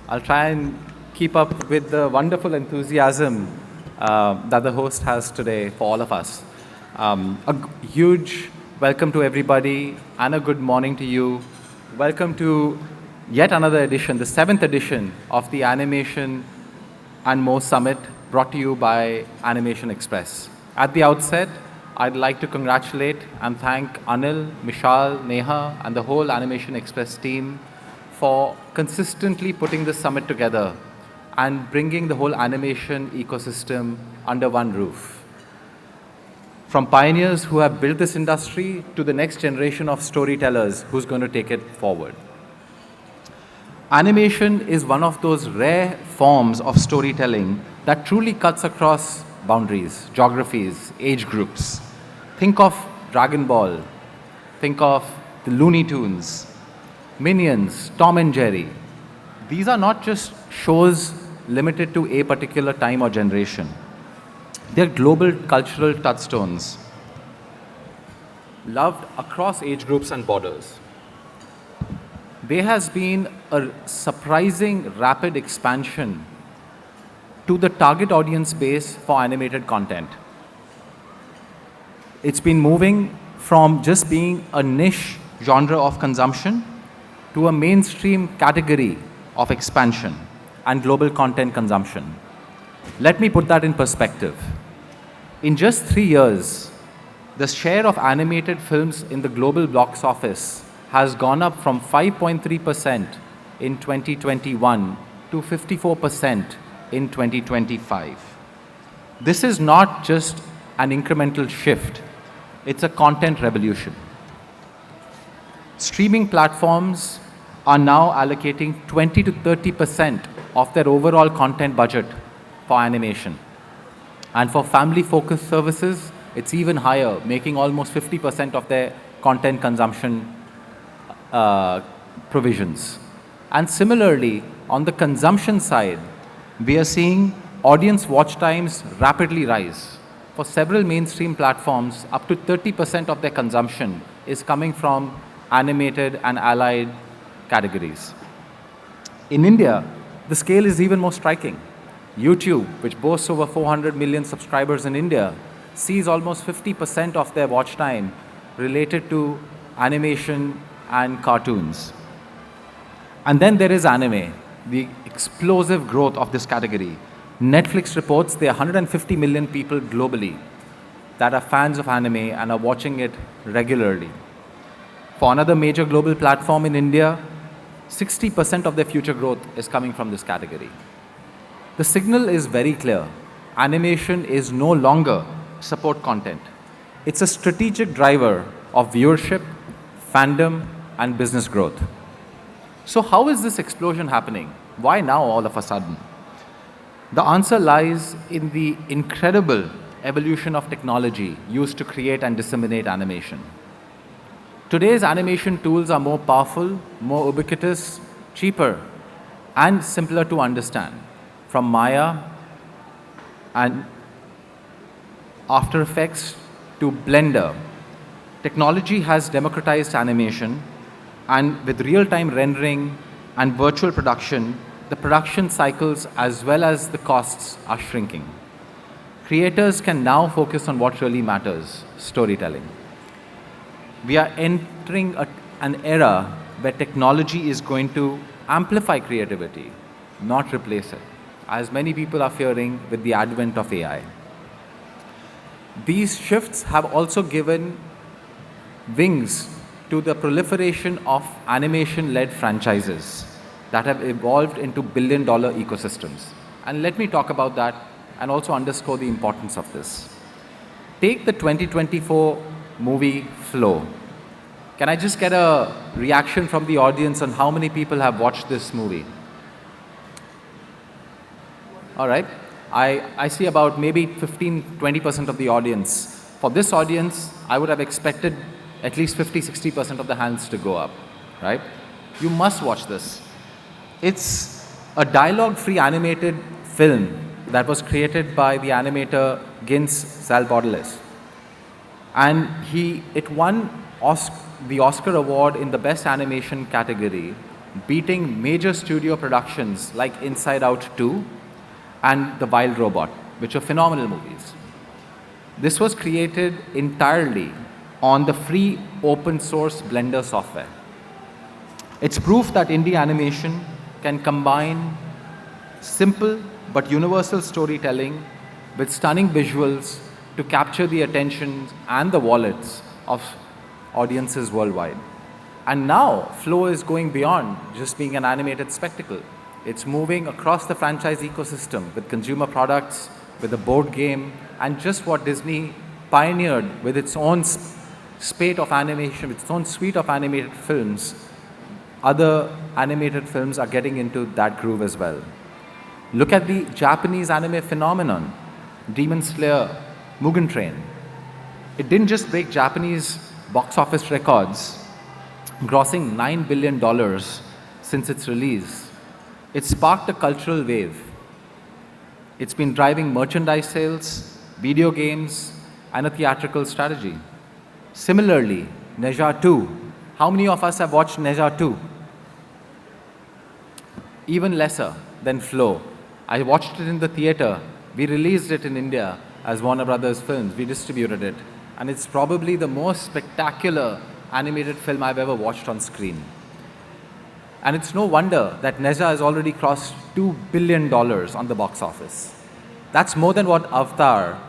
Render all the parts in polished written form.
I'll try and keep up with the wonderful enthusiasm that the host has today for all of us. Huge welcome to everybody and a good morning to you. Welcome to yet another edition, the 7th edition of the Animation and More Summit, brought to you by AnimationXpress. At the outset, I'd like to congratulate and thank Anil, Mishal, Neha, and the whole AnimationXpress team for consistently putting this summit together and bringing the whole animation ecosystem under one roof. From pioneers who have built this industry to the next generation of storytellers who's going to take it forward. Animation is one of those rare forms of storytelling that truly cuts across boundaries, geographies, age groups. Think of Dragon Ball, think of the Looney Tunes, Minions, Tom and Jerry. These are not just shows limited to a particular time or generation. They're global cultural touchstones, loved across age groups and borders. There has been a surprising rapid expansion to the target audience base for animated content. It's been moving from just being a niche genre of consumption to a mainstream category of expansion and global content consumption. Let me put that in perspective. In just 3 years, the share of animated films in the global box office has gone up from 5.3% in 2021 to 54% in 2025. This is not just an incremental shift, it's a content revolution. Streaming platforms are now allocating 20 to 30% of their overall content budget for animation. And for family-focused services, it's even higher, making almost 50% of their content consumption provisions. And similarly, on the consumption side, we are seeing audience watch times rapidly rise. For several mainstream platforms, up to 30% of their consumption is coming from animated and allied categories. In India, the scale is even more striking. YouTube, which boasts over 400 million subscribers in India, sees almost 50% of their watch time related to animation and cartoons. And then there is anime, the explosive growth of this category. Netflix reports there are 150 million people globally that are fans of anime and are watching it regularly. For another major global platform in India, 60% of their future growth is coming from this category. The signal is very clear. Animation is no longer support content. It's a strategic driver of viewership, fandom, and business growth. So how is this explosion happening? Why now all of a sudden? The answer lies in the incredible evolution of technology used to create and disseminate animation. Today's animation tools are more powerful, more ubiquitous, cheaper, and simpler to understand. From Maya and After Effects to Blender, technology has democratized animation, and with real-time rendering and virtual production, the production cycles as well as the costs are shrinking. Creators can now focus on what really matters, storytelling. We are entering an era where technology is going to amplify creativity, not replace it, as many people are fearing with the advent of AI. These shifts have also given wings to the proliferation of animation-led franchises that have evolved into billion-dollar ecosystems. And let me talk about that and also underscore the importance of this. Take the 2024 movie Flow. Can I just get a reaction from the audience on how many people have watched this movie? All right. I see about maybe 15-20% of the audience. For this audience, I would have expected at least 50-60% of the hands to go up, right? You must watch this. It's a dialogue-free animated film that was created by the animator Gins Salbordeles. And it won the Oscar award in the Best Animation category beating major studio productions like Inside Out 2 and The Wild Robot, which are phenomenal movies. This was created entirely on the free open source Blender software. It's proof that indie animation can combine simple but universal storytelling with stunning visuals to capture the attention and the wallets of audiences worldwide. And now, Flow is going beyond just being an animated spectacle. It's moving across the franchise ecosystem with consumer products, with a board game, and just what Disney pioneered with its own spate of animation, with its own suite of animated films. Other animated films are getting into that groove as well. Look at the Japanese anime phenomenon, Demon Slayer, Mugen Train. It didn't just break Japanese box office records, grossing $9 billion since its release. It sparked a cultural wave. It's been driving merchandise sales, video games, and a theatrical strategy. Similarly, Neja 2. How many of us have watched Neja 2? Even lesser than Flow. I watched it in the theater. We released it in India as Warner Brothers Films. We distributed it. And it's probably the most spectacular animated film I've ever watched on screen. And it's no wonder that Neja has already crossed $2 billion on the box office. That's more than what Avatar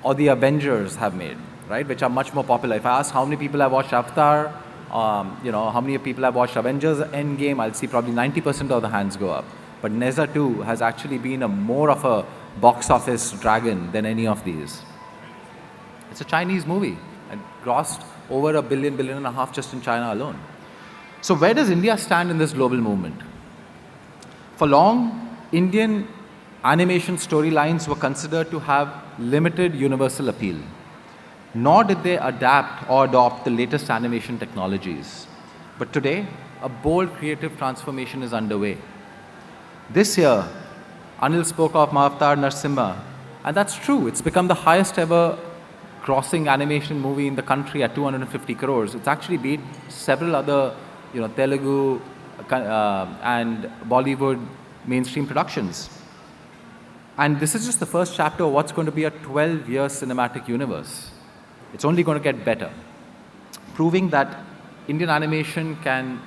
or the Avengers have made, right? Which are much more popular. If I ask how many people have watched Avatar, how many people have watched Avengers Endgame, I'll see probably 90% of the hands go up. But Neja 2 has actually been more of a box office dragon than any of these. It's a Chinese movie. It grossed over $1 billion, $1.5 billion just in China alone. So where does India stand in this global movement? For long, Indian animation storylines were considered to have limited universal appeal. Nor did they adapt or adopt the latest animation technologies. But today, a bold creative transformation is underway. This year, Anil spoke of Avatar Narsimha, and that's true. It's become the highest ever grossing animation movie in the country at 250 crores. It's actually beat several other, Telugu and Bollywood mainstream productions. And this is just the first chapter of what's going to be a 12-year cinematic universe. It's only going to get better, proving that Indian animation can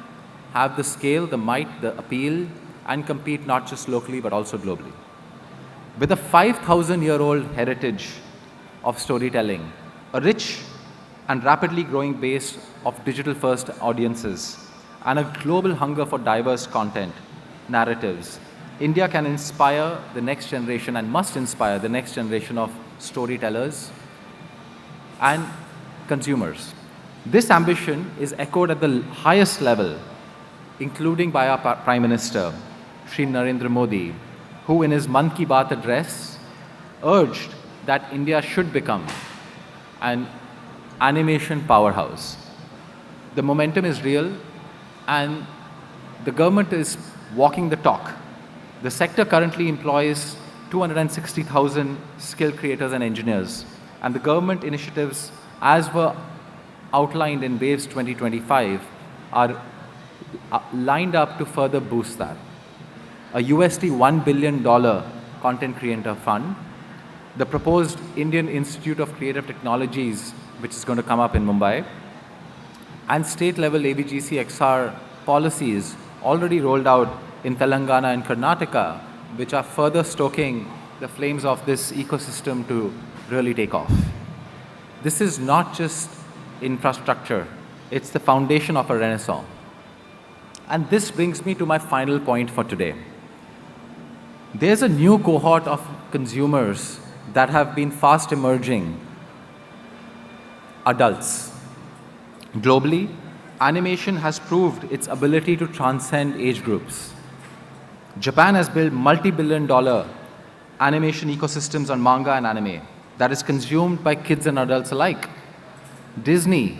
have the scale, the might, the appeal, and compete not just locally but also globally. With a 5,000-year-old heritage of storytelling, a rich and rapidly growing base of digital-first audiences, and a global hunger for diverse content, narratives, India can inspire the next generation and must inspire the next generation of storytellers and consumers. This ambition is echoed at the highest level, including by our Prime Minister, Shri Narendra Modi, who in his Mann Ki Baat address urged that India should become an animation powerhouse. The momentum is real and the government is walking the talk. The sector currently employs 260,000 skilled creators and engineers, and the government initiatives, as were outlined in Waves 2025, are lined up to further boost that. A $1 billion content creator fund, the proposed Indian Institute of Creative Technologies, which is going to come up in Mumbai, and state-level AVGC XR policies already rolled out in Telangana and Karnataka, which are further stoking the flames of this ecosystem to really take off. This is not just infrastructure, it's the foundation of a renaissance. And this brings me to my final point for today. There's a new cohort of consumers that have been fast emerging, adults. Globally, animation has proved its ability to transcend age groups. Japan has built multi-billion-dollar animation ecosystems on manga and anime that is consumed by kids and adults alike. Disney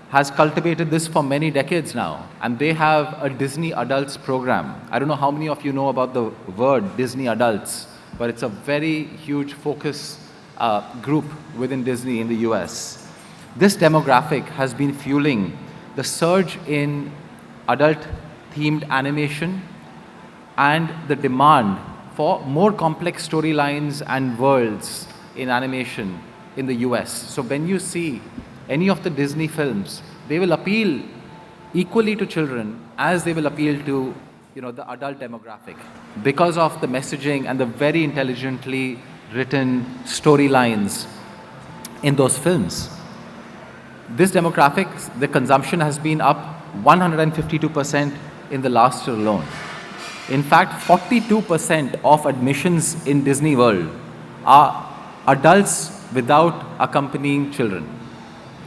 has cultivated this for many decades now, and they have a Disney Adults program. I don't know how many of you know about the word Disney Adults, but it's a very huge focus group within Disney in the US. This demographic has been fueling the surge in adult themed animation and the demand for more complex storylines and worlds in animation in the US. So when you see any of the Disney films, they will appeal equally to children as they will appeal to the adult demographic because of the messaging and the very intelligently written storylines in those films. This demographic, the consumption has been up 152% in the last year alone. In fact, 42% of admissions in Disney World are adults without accompanying children.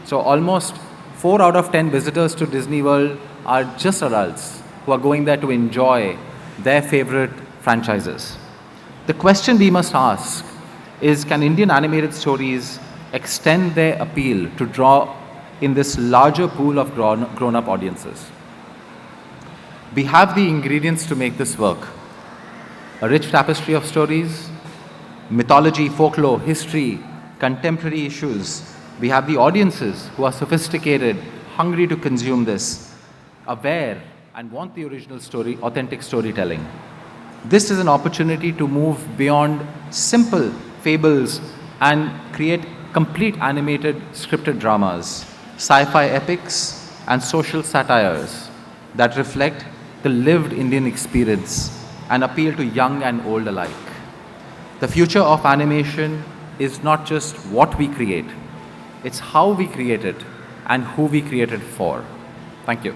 So almost 4 out of 10 visitors to Disney World are just adults who are going there to enjoy their favorite franchises. The question we must ask is, can Indian animated stories extend their appeal to draw in this larger pool of grown-up audiences? We have the ingredients to make this work. A rich tapestry of stories, mythology, folklore, history, contemporary issues. We have the audiences who are sophisticated, hungry to consume this, aware and want the original story, authentic storytelling. This is an opportunity to move beyond simple fables and create complete animated scripted dramas, sci-fi epics, and social satires that reflect the lived Indian experience and appeal to young and old alike. The future of animation is not just what we create, it's how we create it and who we create it for. Thank you.